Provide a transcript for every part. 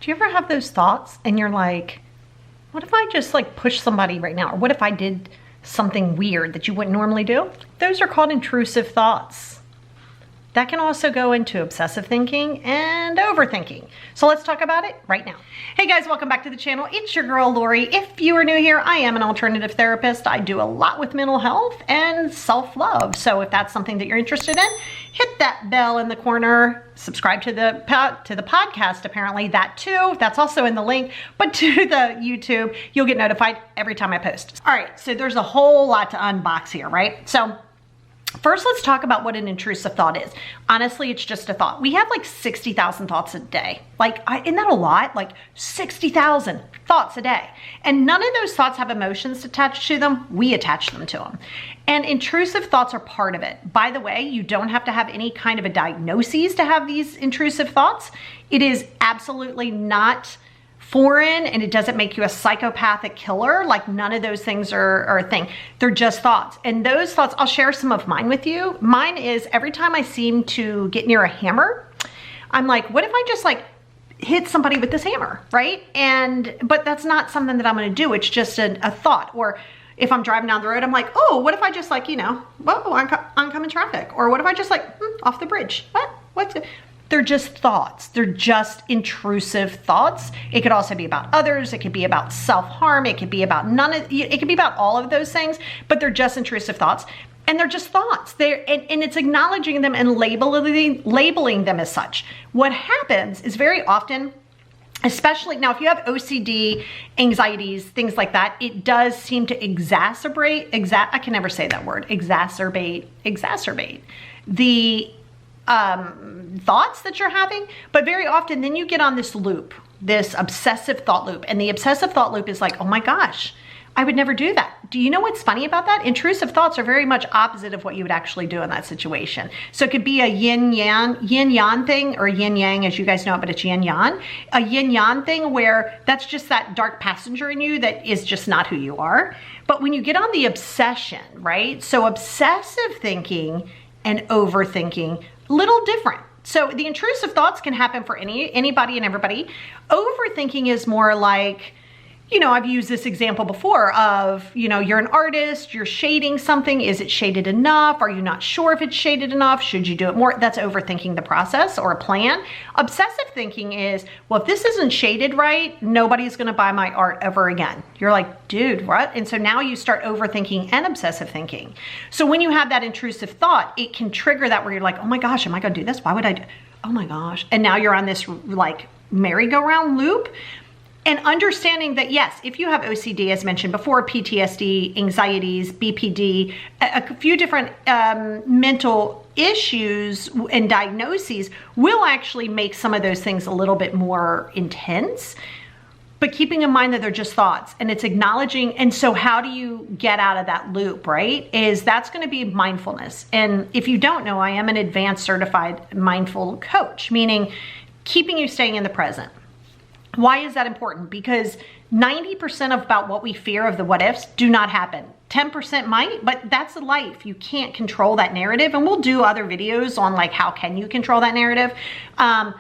Do you ever have those thoughts and you're like, what if I just like push somebody right now? Or what if I did something weird that you wouldn't normally do? Those are called intrusive thoughts. That can also go into obsessive thinking and overthinking. So let's talk about it right now. Hey guys, welcome back to the channel. It's your girl, Lori. If you are new here, I am an alternative therapist. I do a lot with mental health and self-love. So if that's something that you're interested in, hit that bell in the corner, subscribe to the podcast, apparently that too. That's also in the link, but to the YouTube, you'll get notified every time I post. All right, so there's a whole lot to unbox here, right? So first, let's talk about what an intrusive thought is. Honestly, it's just a thought. We have like 60,000 thoughts a day. Isn't that a lot? Like 60,000 thoughts a day. And none of those thoughts have emotions attached to them. We attach them to them. And intrusive thoughts are part of it. By the way, you don't have to have any kind of a diagnosis to have these intrusive thoughts. It is absolutely not foreign, and it doesn't make you a psychopathic killer. Like, none of those things are a thing. They're just thoughts. And those thoughts, I'll share some of mine with you. Mine is every time I seem to get near a hammer, I'm like, what if I just like hit somebody with this hammer, right? But that's not something that I'm gonna do. It's just a thought. Or if I'm driving down the road, I'm like, oh, what if I just like, oncoming traffic? Or what if I just like, off the bridge? What's it? They're just thoughts. They're just intrusive thoughts. It could also be about others. It could be about self-harm. It could be about it could be about all of those things, but they're just intrusive thoughts. And they're just thoughts. And it's acknowledging them and labeling them as such. What happens is very often, especially now, if you have OCD, anxieties, things like that, it does seem to exacerbate the thoughts that you're having. But very often then you get on this loop, this obsessive thought loop. And the obsessive thought loop is like, oh my gosh, I would never do that. Do you know what's funny about that? Intrusive thoughts are very much opposite of what you would actually do in that situation. So it could be a yin yang thing, or yin yang as you guys know it, but it's yin yang. A yin yang thing where that's just that dark passenger in you that is just not who you are. But when you get on the obsession, right? So obsessive thinking and overthinking, little different. So the intrusive thoughts can happen for anybody and everybody. Overthinking is more like, I've used this example before of, you're an artist, you're shading something. Is it shaded enough? Are you not sure if it's shaded enough? Should you do it more? That's overthinking the process or a plan. Obsessive thinking is, well, if this isn't shaded right, nobody's going to buy my art ever again. You're like, dude, what? And so now you start overthinking and obsessive thinking. So when you have that intrusive thought, it can trigger that where you're like, oh my gosh, am I going to do this? Why would I do? Oh my gosh. And now you're on this like merry-go-round loop. And understanding that, yes, if you have OCD, as mentioned before, PTSD, anxieties, BPD, a few different mental issues and diagnoses will actually make some of those things a little bit more intense. But keeping in mind that they're just thoughts, and it's acknowledging. And so how do you get out of that loop, right? That's going to be mindfulness. And if you don't know, I am an advanced certified mindful coach, meaning keeping you staying in the present. Why is that important? Because 90% of about what we fear of the what ifs do not happen. 10% might, but that's life. You can't control that narrative. And we'll do other videos on like, how can you control that narrative? And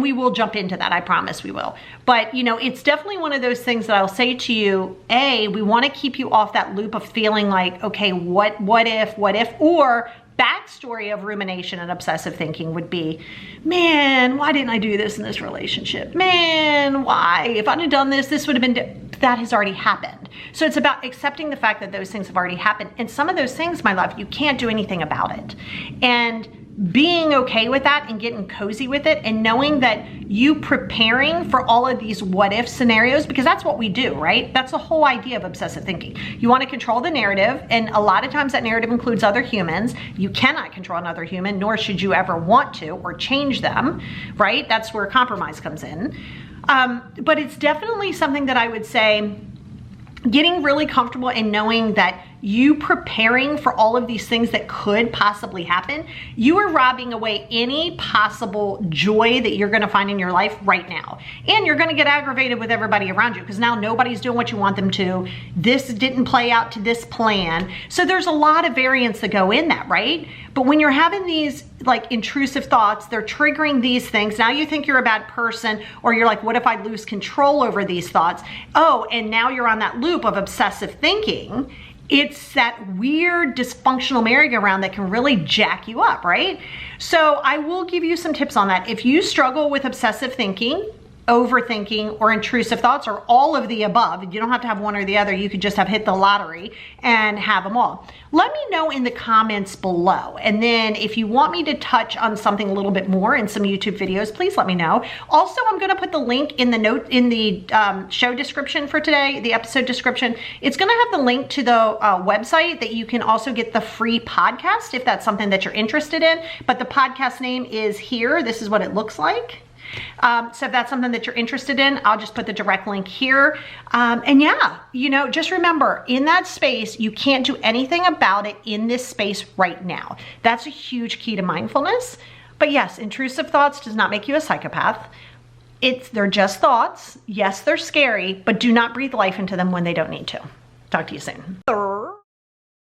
we will jump into that. I promise we will. But it's definitely one of those things that I'll say to you, we want to keep you off that loop of feeling like, okay, what if, or backstory of rumination and obsessive thinking would be, man, why didn't I do this in this relationship? Man, why? If I'd have done this, this would have been, that has already happened. So it's about accepting the fact that those things have already happened. And some of those things, my love, you can't do anything about it. And being okay with that and getting cozy with it and knowing that you preparing for all of these what if scenarios, because that's what we do, right? That's the whole idea of obsessive thinking. You want to control the narrative, and a lot of times that narrative includes other humans. You cannot control another human, nor should you ever want to or change them, right? That's where compromise comes in. But it's definitely something that I would say, getting really comfortable and knowing that you preparing for all of these things that could possibly happen, you are robbing away any possible joy that you're gonna find in your life right now. And you're gonna get aggravated with everybody around you because now nobody's doing what you want them to. This didn't play out to this plan. So there's a lot of variants that go in that, right? But when you're having these like intrusive thoughts, they're triggering these things. Now you think you're a bad person, or you're like, what if I lose control over these thoughts? Oh, and now you're on that loop of obsessive thinking. It's that weird dysfunctional merry-go-round that can really jack you up, right? So I will give you some tips on that. If you struggle with obsessive thinking, overthinking, or intrusive thoughts, or all of the above, you don't have to have one or the other, you could just have hit the lottery and have them all. Let me know in the comments below. And then if you want me to touch on something a little bit more in some YouTube videos, please let me know. Also, I'm gonna put the link in the show description for today, the episode description. It's gonna have the link to the website that you can also get the free podcast if that's something that you're interested in. But the podcast name is here. This is what it looks like. So if that's something that you're interested in, I'll just put the direct link here. And yeah, you know, just remember, in that space, you can't do anything about it in this space right now. That's a huge key to mindfulness. But yes, intrusive thoughts does not make you a psychopath. They're just thoughts. Yes, they're scary, but do not breathe life into them when they don't need to. Talk to you soon.